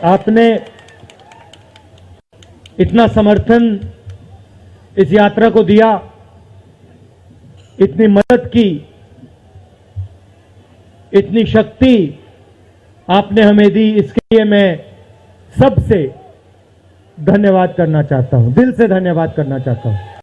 आपने इतना समर्थन इस यात्रा को दिया, इतनी मदद की, इतनी शक्ति आपने हमें दी, इसके लिए मैं सबसे धन्यवाद करना चाहता हूं, दिल से धन्यवाद करना चाहता हूं।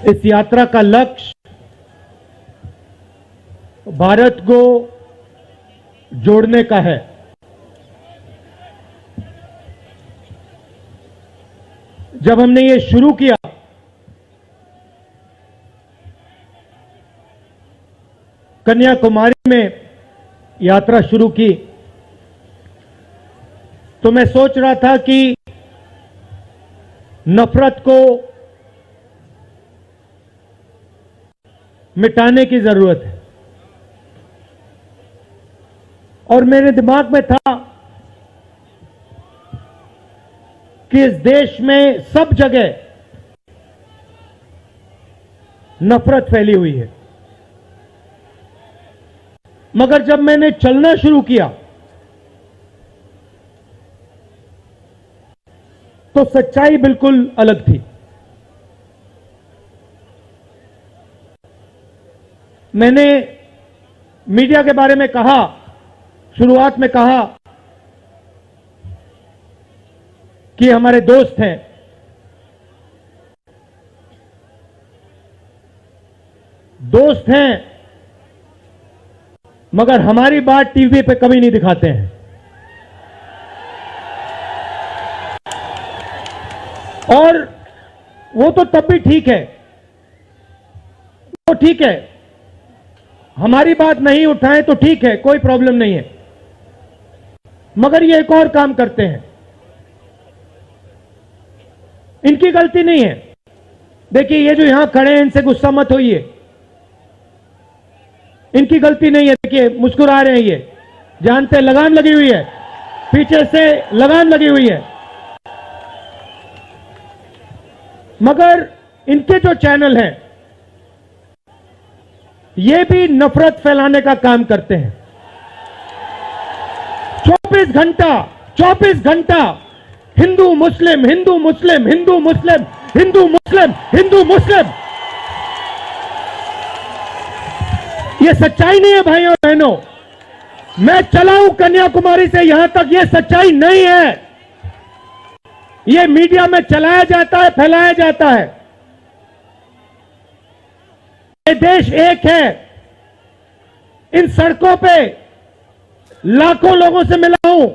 इस यात्रा का लक्ष्य भारत को जोड़ने का है। जब हमने ये शुरू किया कन्याकुमारी में यात्रा शुरू की, तो मैं सोच रहा था कि नफरत को मिटाने की जरूरत है, और मेरे दिमाग में था कि इस देश में सब जगह नफरत फैली हुई है। मगर जब मैंने चलना शुरू किया तो सच्चाई बिल्कुल अलग थी। मैंने मीडिया के बारे में कहा, शुरुआत में कहा कि हमारे दोस्त हैं, दोस्त हैं, मगर हमारी बात टीवी पे कभी नहीं दिखाते हैं। और वो तो तब भी ठीक है, वो ठीक है, हमारी बात नहीं उठाएं तो ठीक है, कोई प्रॉब्लम नहीं है। मगर ये एक और काम करते हैं, इनकी गलती नहीं है। देखिए, ये जो यहां खड़े हैं, इनसे गुस्सा मत होइए, इनकी गलती नहीं है। देखिए, मुस्कुरा रहे हैं, ये जानते हैं लगाम लगी हुई है, पीछे से लगाम लगी हुई है। मगर इनके जो चैनल हैं, ये भी नफरत फैलाने का काम करते हैं। 24 घंटा हिंदू मुस्लिम, हिंदू मुस्लिम, हिंदू मुस्लिम, हिंदू मुस्लिम, हिंदू मुस्लिम। ये सच्चाई नहीं है भाइयों और बहनों। मैं चला हूं कन्याकुमारी से यहां तक, ये सच्चाई नहीं है। ये मीडिया में चलाया जाता है, फैलाया जाता है। ये देश एक है। इन सड़कों पे लाखों लोगों से मिला हूं,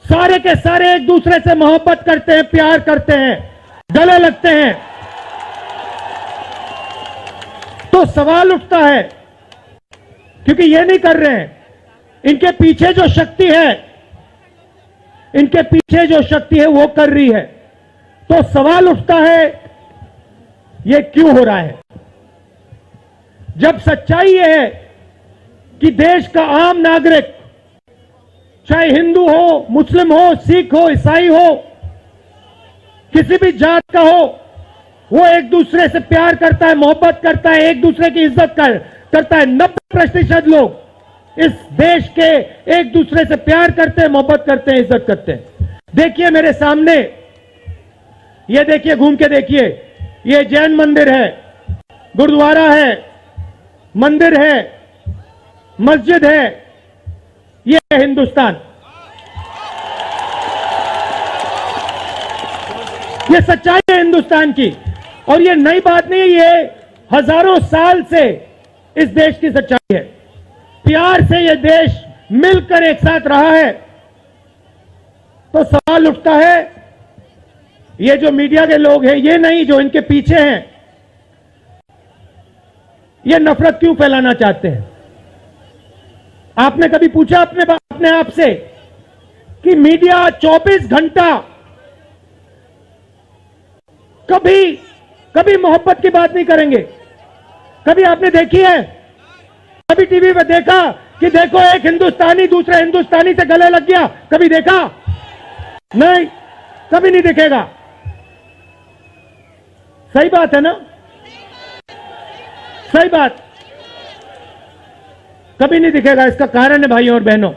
सारे के सारे एक दूसरे से मोहब्बत करते हैं, प्यार करते हैं, गले लगते हैं। तो सवाल उठता है, क्योंकि ये नहीं कर रहे हैं, इनके पीछे जो शक्ति है, इनके पीछे जो शक्ति है वो कर रही है। तो सवाल उठता है, ये क्यों हो रहा है? जब सच्चाई ये है कि देश का आम नागरिक, चाहे हिंदू हो, मुस्लिम हो, सिख हो, ईसाई हो, किसी भी जात का हो, वो एक दूसरे से प्यार करता है, मोहब्बत करता है, एक दूसरे की इज्जत करता है। 90% लोग इस देश के एक दूसरे से प्यार करते हैं, मोहब्बत करते हैं, इज्जत करते हैं। देखिए मेरे सामने, ये देखिए, घूम के देखिए, ये जैन मंदिर है, गुरुद्वारा है, मंदिर है, मस्जिद है। ये है हिंदुस्तान। ये सच्चाई है हिंदुस्तान की, और ये नई बात नहीं है, ये हजारों साल से इस देश की सच्चाई है। प्यार से ये देश मिलकर एक साथ रहा है। तो सवाल उठता है, ये जो मीडिया के लोग हैं, ये नहीं, जो इनके पीछे हैं, ये नफरत क्यों फैलाना चाहते हैं? आपने कभी पूछा अपने आप से कि मीडिया 24 घंटा कभी मोहब्बत की बात नहीं करेंगे? कभी आपने देखी है? कभी टीवी पे देखा कि देखो एक हिंदुस्तानी दूसरे हिंदुस्तानी से गले लग गया? कभी देखा? नहीं, कभी नहीं दिखेगा। सही बात है ना? सही बात। कभी नहीं दिखेगा। इसका कारण है भाइयों और बहनों,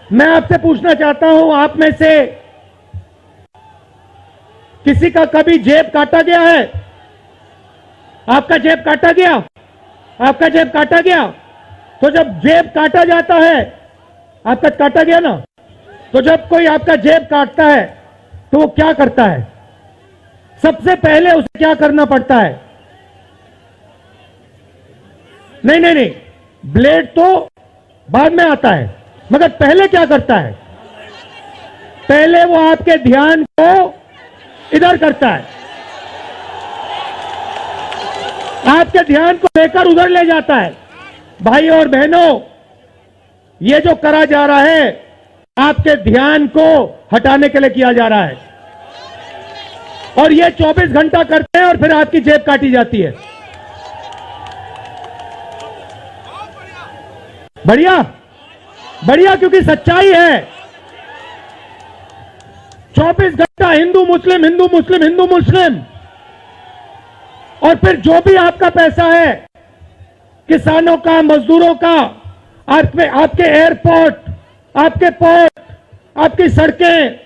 मैं आपसे पूछना चाहता हूं, आप में से किसी का कभी जेब काटा गया है? आपका जेब काटा गया? आपका जेब काटा गया? तो जब जेब काटा जाता है, आपका काटा गया ना, तो जब कोई आपका जेब काटता है तो वो क्या करता है? सबसे पहले उसे क्या करना पड़ता है? नहीं नहीं नहीं, ब्लेड तो बाद में आता है, मगर पहले क्या करता है? पहले वो आपके ध्यान को इधर करता है, आपके ध्यान को लेकर उधर ले जाता है। भाइयों और बहनों, ये जो करा जा रहा है आपके ध्यान को हटाने के लिए किया जा रहा है, और ये 24 घंटा करते हैं और फिर आपकी जेब काटी जाती है। बढ़िया बढ़िया, क्योंकि सच्चाई है। 24 घंटा हिंदू मुस्लिम, हिंदू मुस्लिम, हिंदू मुस्लिम, और फिर जो भी आपका पैसा है, किसानों का, मजदूरों का, आपके एयरपोर्ट, आपके पोर्ट, आपकी सड़कें,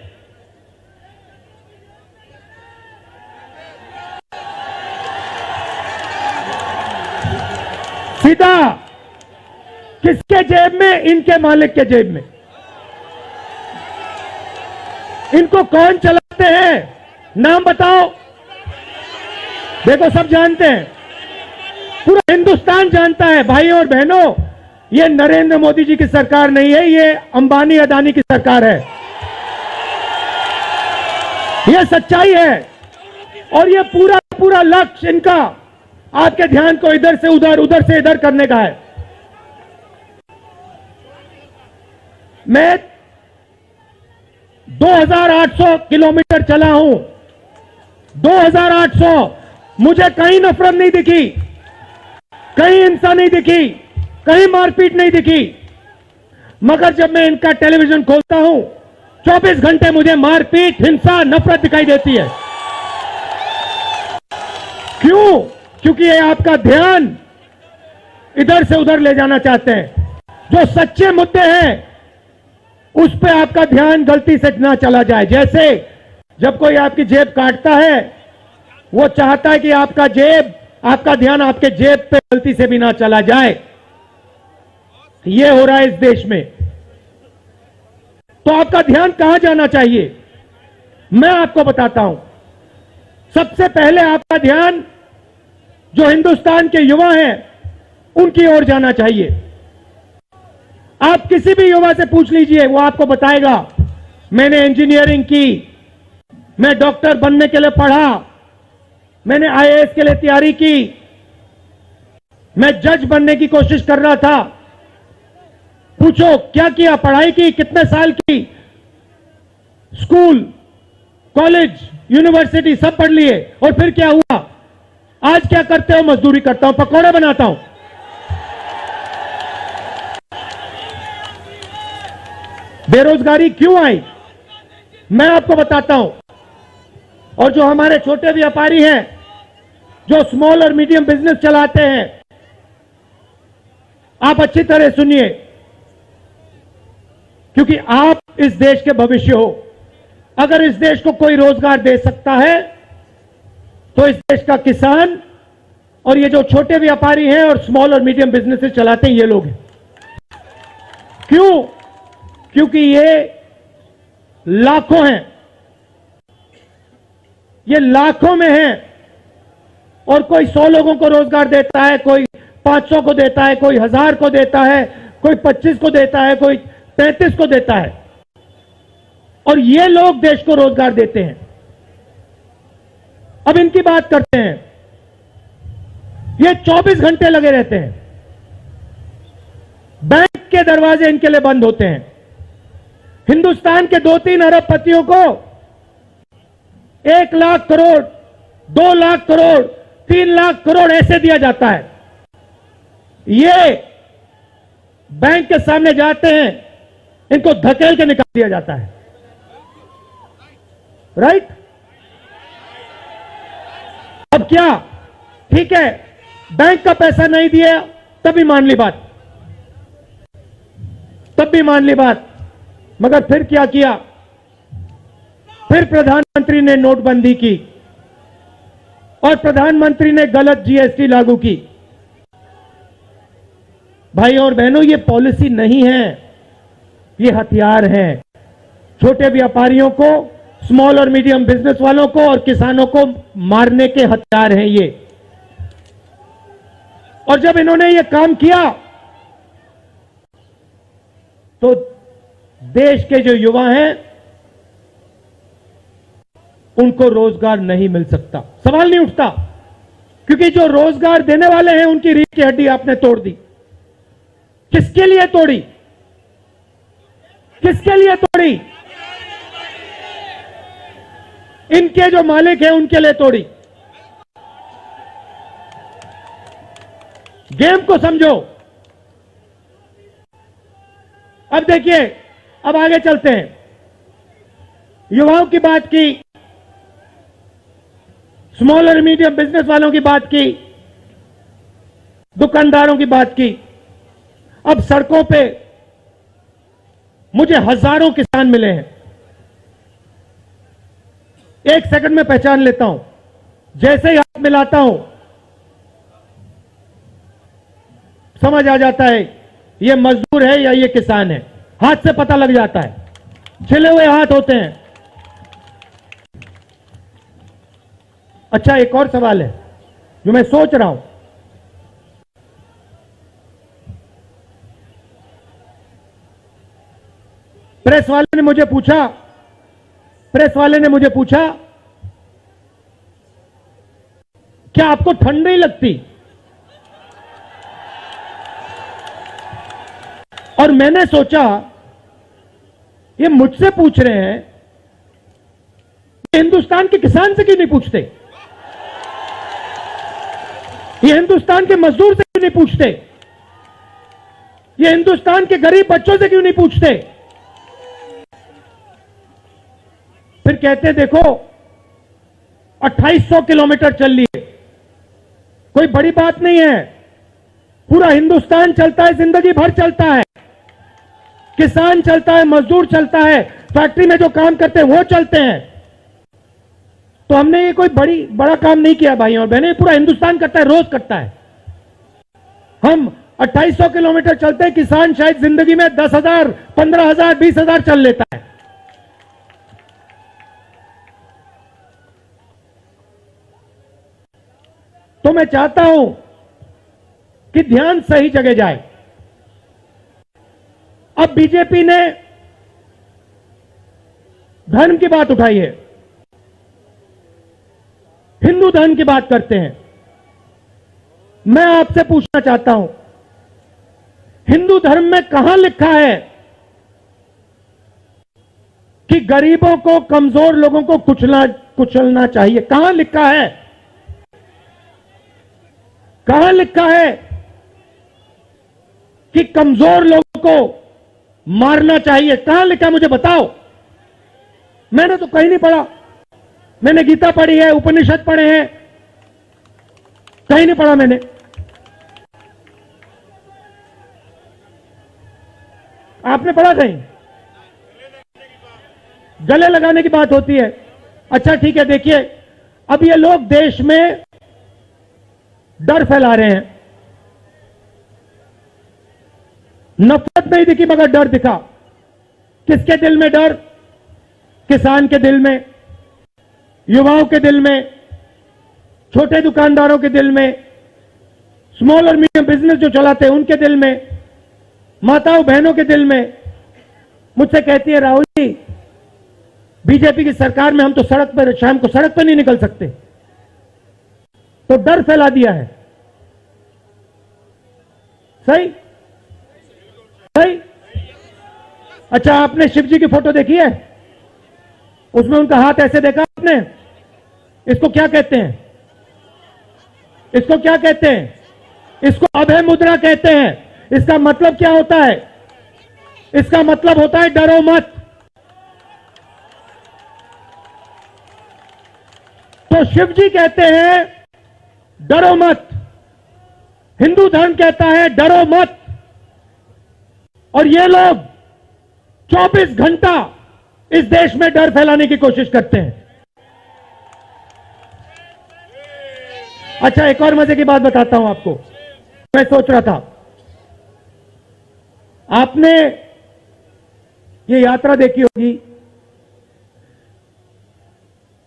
सीधा किसके जेब में? इनके मालिक के जेब में। इनको कौन चलाते हैं? नाम बताओ। देखो, सब जानते हैं, पूरा हिंदुस्तान जानता है। भाइयों और बहनों, ये नरेंद्र मोदी जी की सरकार नहीं है, ये अंबानी अदानी की सरकार है। ये सच्चाई है, और ये पूरा पूरा लक्ष्य इनका आपके ध्यान को इधर से उधर, उधर से इधर करने का है। मैं 2800 किलोमीटर चला हूं, 2800। मुझे कहीं नफरत नहीं दिखी, कहीं हिंसा नहीं दिखी, कहीं मारपीट नहीं दिखी, मगर जब मैं इनका टेलीविजन खोलता हूं, 24 घंटे मुझे मारपीट, हिंसा, नफरत दिखाई देती है। क्यों? क्योंकि ये आपका ध्यान इधर से उधर ले जाना चाहते हैं। जो सच्चे मुद्दे हैं उस पे आपका ध्यान गलती से ना चला जाए। जैसे जब कोई आपकी जेब काटता है, वो चाहता है कि आपका ध्यान आपके जेब पे गलती से भी ना चला जाए। ये हो रहा है इस देश में। तो आपका ध्यान कहां जाना चाहिए? मैं आपको बताता हूं। सबसे पहले आपका ध्यान जो हिंदुस्तान के युवा हैं उनकी ओर जाना चाहिए। आप किसी भी युवा से पूछ लीजिए, वो आपको बताएगा, मैंने इंजीनियरिंग की, मैं डॉक्टर बनने के लिए पढ़ा, मैंने आईएएस के लिए तैयारी की, मैं जज बनने की कोशिश कर रहा था। पूछो क्या किया? पढ़ाई की, कितने साल की? स्कूल, कॉलेज, यूनिवर्सिटी सब पढ़ लिए, और फिर क्या हुआ? आज क्या करते हो? मजदूरी करता हूं, पकौड़े बनाता हूं। बेरोजगारी क्यों आई? मैं आपको बताता हूं। और जो हमारे छोटे व्यापारी हैं, जो स्मॉल और मीडियम बिजनेस चलाते हैं, आप अच्छी तरह सुनिए, क्योंकि आप इस देश के भविष्य हो। अगर इस देश को कोई रोजगार दे सकता है तो इस देश का किसान और ये जो छोटे व्यापारी हैं और स्मॉल और मीडियम बिजनेसेस चलाते हैं, ये लोग हैं। क्यों? क्योंकि ये लाखों हैं, ये लाखों में हैं, और कोई 100 लोगों को रोजगार देता है, कोई 500 को देता है, कोई 1000 को देता है, कोई 25 को देता है, कोई 33 को देता है, और ये लोग देश को रोजगार देते हैं। अब इनकी बात करते हैं। ये 24 घंटे लगे रहते हैं, बैंक के दरवाजे इनके लिए बंद होते हैं। हिंदुस्तान के 2-3 अरबपतियों को 1 लाख करोड़, 2 लाख करोड़, 3 लाख करोड़ ऐसे दिया जाता है। ये बैंक के सामने जाते हैं, इनको धकेल के निकाल दिया जाता है। राइट? अब क्या, ठीक है, बैंक का पैसा नहीं दिया तभी मान ली बात, तब भी मान ली बात, मगर फिर क्या किया, फिर प्रधानमंत्री ने नोटबंदी की और प्रधानमंत्री ने गलत जीएसटी लागू की। भाइयों और बहनों, ये पॉलिसी नहीं है, ये हथियार है। छोटे व्यापारियों को, स्मॉल और मीडियम बिजनेस वालों को और किसानों को मारने के हथियार हैं ये। और जब इन्होंने ये काम किया तो देश के जो युवा हैं उनको रोजगार नहीं मिल सकता, सवाल नहीं उठता, क्योंकि जो रोजगार देने वाले हैं उनकी रीढ़ की हड्डी आपने तोड़ दी। किसके लिए तोड़ी, किसके लिए तोड़ी? इनके जो मालिक हैं उनके लिए तोड़ी। गेम को समझो। अब देखिए, अब आगे चलते हैं। युवाओं की बात की, स्मॉल और मीडियम बिजनेस वालों की बात की, दुकानदारों की बात की। अब सड़कों पे मुझे हजारों किसान मिले हैं, एक सेकंड में पहचान लेता हूं, जैसे ही हाथ मिलाता हूं समझ आ जाता है ये मजदूर है या ये किसान है, हाथ से पता लग जाता है, छिले हुए हाथ होते हैं। अच्छा, एक और सवाल है जो मैं सोच रहा हूं, प्रेस वाले ने मुझे पूछा क्या आपको ठंड नहीं लगती? और मैंने सोचा ये मुझसे पूछ रहे हैं, हिंदुस्तान के किसान से क्यों नहीं पूछते? ये हिंदुस्तान के मजदूर से क्यों नहीं पूछते? ये हिंदुस्तान के गरीब बच्चों से क्यों नहीं पूछते? फिर कहते हैं देखो 2800 किलोमीटर चल लिए, कोई बड़ी बात नहीं है, पूरा हिंदुस्तान चलता है, जिंदगी भर चलता है, किसान चलता है, मजदूर चलता है, फैक्ट्री में जो काम करते हैं वो चलते हैं। तो हमने ये कोई बड़ा काम नहीं किया भाइयों और बहनें, पूरा हिंदुस्तान करता है, रोज करता है। हम 2800 किलोमीटर चलते हैं, किसान शायद जिंदगी में 10,000, 15,000, 20,000 चल लेता है। तो मैं चाहता हूं कि ध्यान सही जगह जाए। अब बीजेपी ने धर्म की बात उठाई है, हिंदू धर्म की बात करते हैं। मैं आपसे पूछना चाहता हूं, हिंदू धर्म में कहां लिखा है कि गरीबों को, कमजोर लोगों को कुचलना चाहिए? कहां लिखा है? कहां लिखा है कि कमजोर लोगों को मारना चाहिए? कहां लिखा है मुझे बताओ। मैंने तो कहीं नहीं पढ़ा। मैंने गीता पढ़ी है, उपनिषद पढ़े हैं, कहीं नहीं पढ़ा मैंने। आपने पढ़ा कहीं? गले लगाने की बात होती है। अच्छा ठीक है, देखिए अब ये लोग देश में डर फैला रहे हैं। नफरत नहीं दिखी मगर डर दिखा। किसके दिल में डर? किसान के दिल में, युवाओं के दिल में, छोटे दुकानदारों के दिल में, स्मॉल और मीडियम बिजनेस जो चलाते हैं उनके दिल में, माताओं बहनों के दिल में। मुझसे कहती है राहुल जी, बीजेपी की सरकार में हम तो सड़क पर, शाम को सड़क पर नहीं निकल सकते। तो डर फैला दिया है। सही सही। अच्छा, आपने शिव जी की फोटो देखी है? उसमें उनका हाथ ऐसे देखा आपने? इसको क्या कहते हैं? इसको क्या कहते हैं? इसको अभय मुद्रा कहते हैं। इसका मतलब क्या होता है? इसका मतलब होता है डरो मत। तो शिव जी कहते हैं डरो मत। हिंदू धर्म कहता है डरो मत। और ये लोग 24 घंटा इस देश में डर फैलाने की कोशिश करते हैं। अच्छा, एक और मजे की बात बताता हूं आपको। मैं सोच रहा था, आपने ये यात्रा देखी होगी,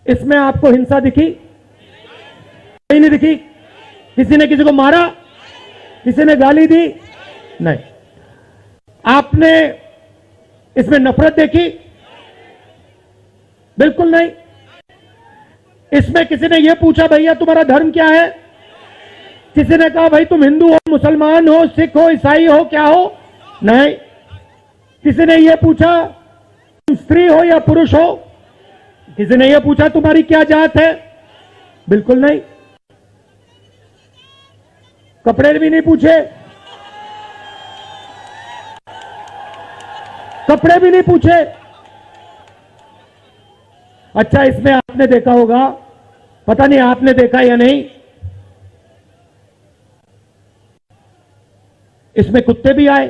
इसमें आपको हिंसा दिखी? नहीं दिखी? किसी ने किसी को मारा? किसी ने गाली दी? नहीं। आपने इसमें नफरत देखी? बिल्कुल नहीं। इसमें किसी ने यह पूछा भैया तुम्हारा धर्म क्या है? किसी ने कहा भाई तुम हिंदू हो, मुसलमान हो, सिख हो, ईसाई हो, क्या हो? नहीं। किसी ने यह पूछा तुम स्त्री हो या पुरुष हो? किसी ने यह पूछा तुम्हारी क्या जात है? बिल्कुल नहीं। कपड़े भी नहीं पूछे, कपड़े भी नहीं पूछे। अच्छा, इसमें आपने देखा होगा, पता नहीं आपने देखा या नहीं, इसमें कुत्ते भी आए।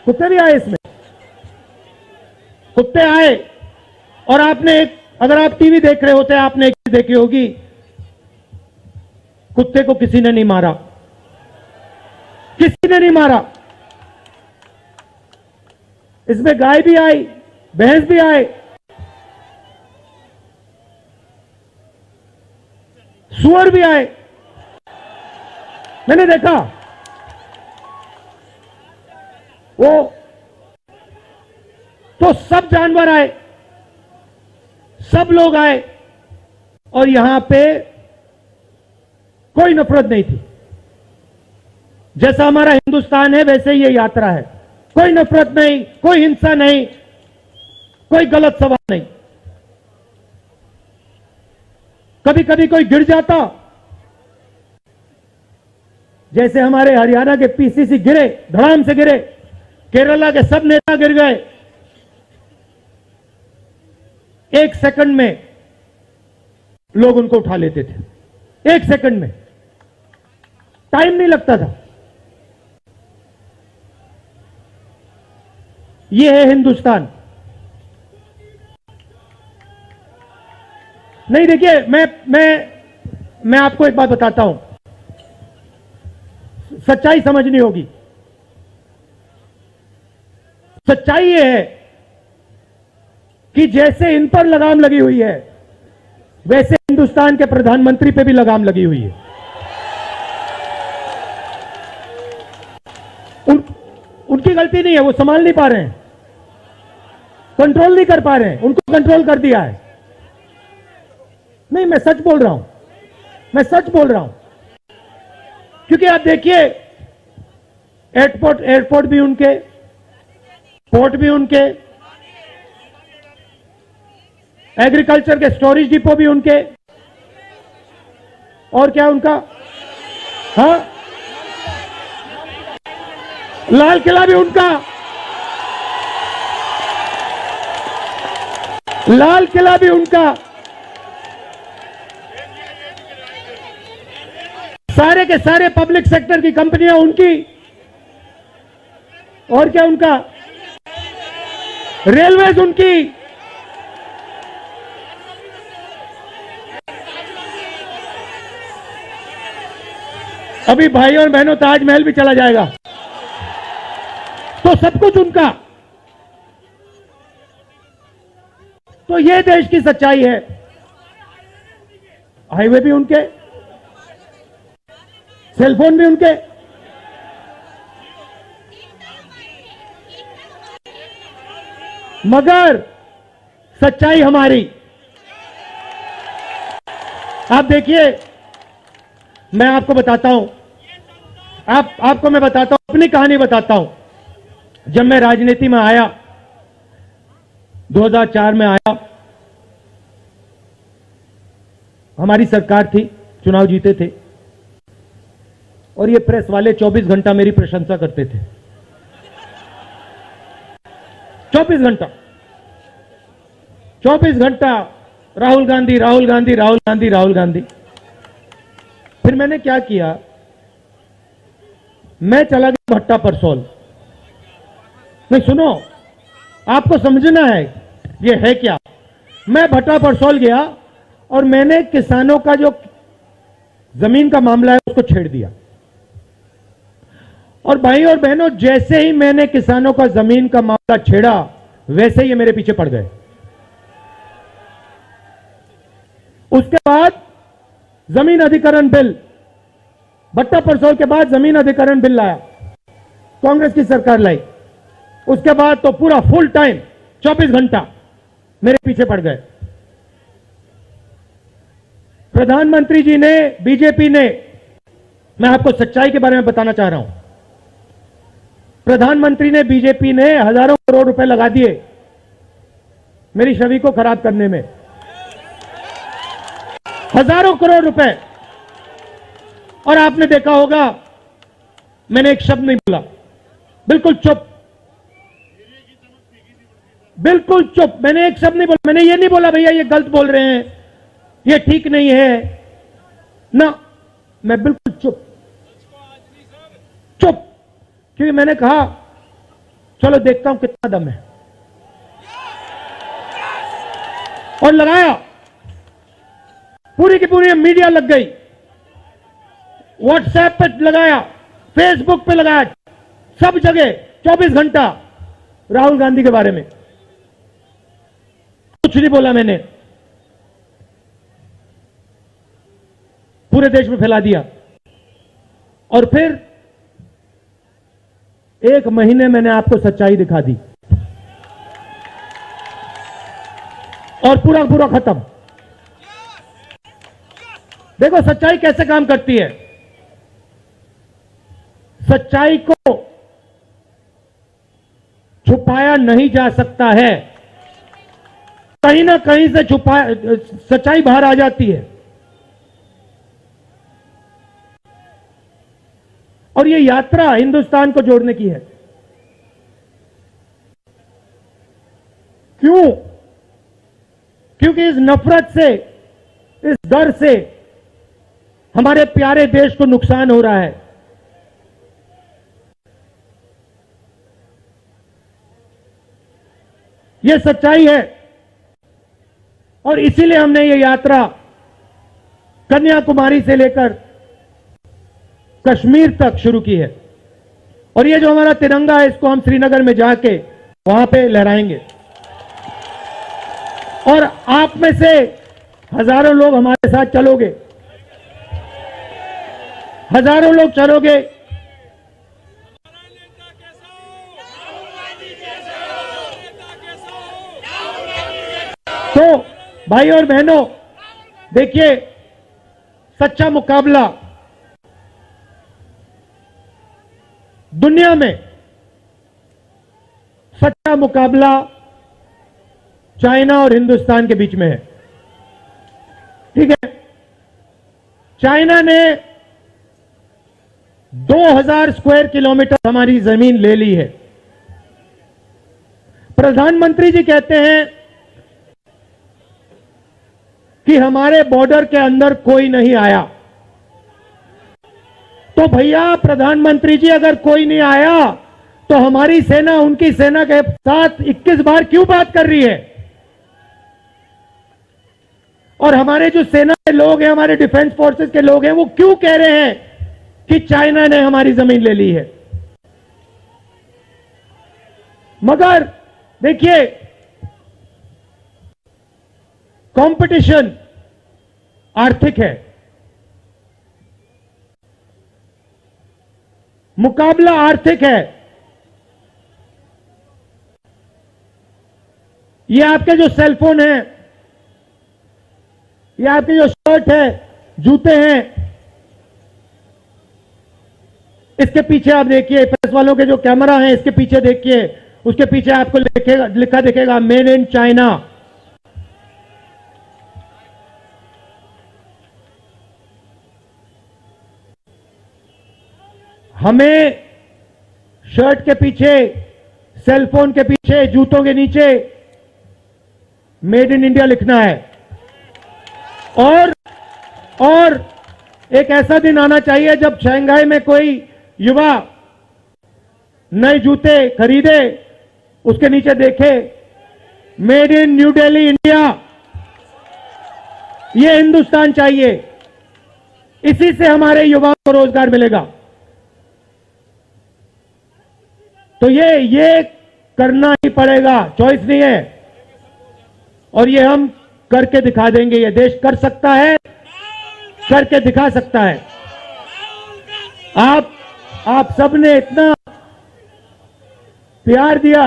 कुत्ते भी आए इसमें, कुत्ते आए। और आपने अगर आप टीवी देख रहे होते आपने एक चीज देखी होगी, कुत्ते को किसी ने नहीं मारा, किसी ने नहीं मारा। इसमें गाय भी आई, भैंस भी आए, सुअर भी आए। मैंने देखा वो तो सब जानवर आए, सब लोग आए और यहां पे कोई नफरत नहीं थी। जैसा हमारा हिंदुस्तान है वैसे ही ये यात्रा है। कोई नफरत नहीं, कोई हिंसा नहीं, कोई गलत सवाल नहीं। कभी कभी कोई गिर जाता, जैसे हमारे हरियाणा के पीसीसी गिरे, धड़ाम से गिरे, केरला के सब नेता गिर गए। 1 सेकंड में लोग उनको उठा लेते थे, 1 सेकंड में, टाइम नहीं लगता था। यह है हिंदुस्तान। नहीं, देखिए, मैं आपको एक बात बताता हूं, सच्चाई समझनी होगी। सच्चाई यह है कि जैसे इन पर लगाम लगी हुई है वैसे हिंदुस्तान के प्रधानमंत्री पे भी लगाम लगी हुई है। उनकी गलती नहीं है, वो संभाल नहीं पा रहे हैं, कंट्रोल नहीं कर पा रहे हैं, उनको कंट्रोल कर दिया है। नहीं, मैं सच बोल रहा हूं, मैं सच बोल रहा हूं। क्योंकि आप देखिए, एयरपोर्ट भी उनके, पोर्ट भी उनके, एग्रीकल्चर के स्टोरेज डिपो भी उनके, और क्या उनका, हाँ, लाल किला भी उनका, लाल किला भी उनका, सारे के सारे पब्लिक सेक्टर की कंपनियां उनकी, और क्या उनका, रेलवेज उनकी। अभी भाइयों और बहनों, ताजमहल भी चला जाएगा, तो सब कुछ उनका। तो ये देश की सच्चाई है। हाईवे भी उनके, सेलफोन भी उनके, मगर सच्चाई हमारी। आप देखिए, मैं आपको बताता हूं, आपको मैं बताता हूं, अपनी कहानी बताता हूं। जब मैं राजनीति में आया, 2004 में आया, हमारी सरकार थी, चुनाव जीते थे, और ये प्रेस वाले 24 घंटा मेरी प्रशंसा करते थे। 24 घंटा राहुल गांधी, राहुल गांधी, राहुल गांधी, राहुल गांधी। फिर मैंने क्या किया, मैं चला गया भट्टा परसोल। नहीं सुनो, आपको समझना है ये है क्या। मैं भट्टा परसोल गया और मैंने किसानों का जो जमीन का मामला है उसको छेड़ दिया। और भाई और बहनों, जैसे ही मैंने किसानों का जमीन का मामला छेड़ा वैसे ही मेरे पीछे पड़ गए। उसके बाद जमीन अधिग्रहण बिल, भट्टा परसोल के बाद जमीन अधिग्रहण बिल लाया, कांग्रेस की सरकार लाई। उसके बाद तो पूरा फुल टाइम 24 घंटा मेरे पीछे पड़ गए। प्रधानमंत्री जी ने, बीजेपी ने, मैं आपको सच्चाई के बारे में बताना चाह रहा हूं, प्रधानमंत्री ने, बीजेपी ने हजारों करोड़ रुपए लगा दिए मेरी छवि को खराब करने में। हजारों करोड़ रुपए। और आपने देखा होगा मैंने एक शब्द नहीं बोला, बिल्कुल चुप, बिल्कुल चुप। मैंने एक शब्द नहीं बोला। मैंने ये नहीं बोला भैया ये गलत बोल रहे हैं, ये ठीक नहीं है ना, मैं बिल्कुल चुप, चुप। क्योंकि मैंने कहा चलो देखता हूं कितना दम है, और लगाया। पूरी की पूरी मीडिया लग गई, व्हाट्सएप पे लगाया, फेसबुक पे लगाया, सब जगह 24 घंटा राहुल गांधी के बारे में। कुछ नहीं बोला मैंने, पूरे देश में फैला दिया। और फिर एक महीने मैंने आपको सच्चाई दिखा दी और पूरा पूरा खत्म। देखो सच्चाई कैसे काम करती है। सच्चाई को छुपाया नहीं जा सकता है, कहीं ना कहीं से सच्चाई बाहर आ जाती है। और ये यात्रा हिंदुस्तान को जोड़ने की है। क्यों? क्योंकि इस नफरत से, इस डर से हमारे प्यारे देश को नुकसान हो रहा है। यह सच्चाई है और इसीलिए हमने ये यात्रा कन्याकुमारी से लेकर कश्मीर तक शुरू की है। और ये जो हमारा तिरंगा है इसको हम श्रीनगर में जाके वहां पे लहराएंगे। और आप में से हजारों लोग हमारे साथ चलोगे, हजारों लोग चलोगे। तो भाई और बहनों देखिए, सच्चा मुकाबला दुनिया में, सच्चा मुकाबला चाइना और हिंदुस्तान के बीच में है। ठीक है, चाइना ने 2000 स्क्वायर किलोमीटर हमारी जमीन ले ली है। प्रधानमंत्री जी कहते हैं कि हमारे बॉर्डर के अंदर कोई नहीं आया। तो भैया प्रधानमंत्री जी अगर कोई नहीं आया तो हमारी सेना उनकी सेना के साथ 21 बार क्यों बात कर रही है? और हमारे जो सेना के लोग हैं, हमारे डिफेंस फोर्सेस के लोग हैं, वो क्यों कह रहे हैं कि चाइना ने हमारी जमीन ले ली है? मगर देखिए, कंपटीशन आर्थिक है, मुकाबला आर्थिक है। ये आपके जो सेलफोन है, ये आपके जो शर्ट है, जूते हैं, इसके पीछे आप देखिए, प्रेस वालों के जो कैमरा है इसके पीछे देखिए, उसके पीछे आपको लिखा दिखेगा मेड इन चाइना। हमें शर्ट के पीछे, सेलफोन के पीछे, जूतों के नीचे मेड इन इंडिया लिखना है। और एक ऐसा दिन आना चाहिए जब शंघाई में कोई युवा नए जूते खरीदे, उसके नीचे देखे made in new Delhi India. ये हिंदुस्तान चाहिए, इसी से हमारे युवाओं को रोजगार मिलेगा। तो ये करना ही पड़ेगा, चॉइस नहीं है। और ये हम करके दिखा देंगे। ये देश कर सकता है, करके दिखा सकता है। आप सबने इतना प्यार दिया,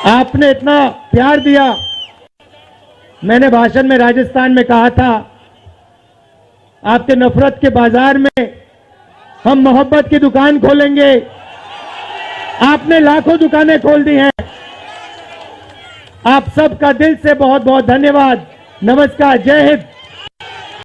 आपने इतना प्यार दिया। मैंने भाषण में राजस्थान में कहा था, आपके नफरत के बाजार में हम मोहब्बत की दुकान खोलेंगे। आपने लाखों दुकानें खोल दी हैं। आप सबका दिल से बहुत बहुत धन्यवाद। नमस्कार, जय हिंद।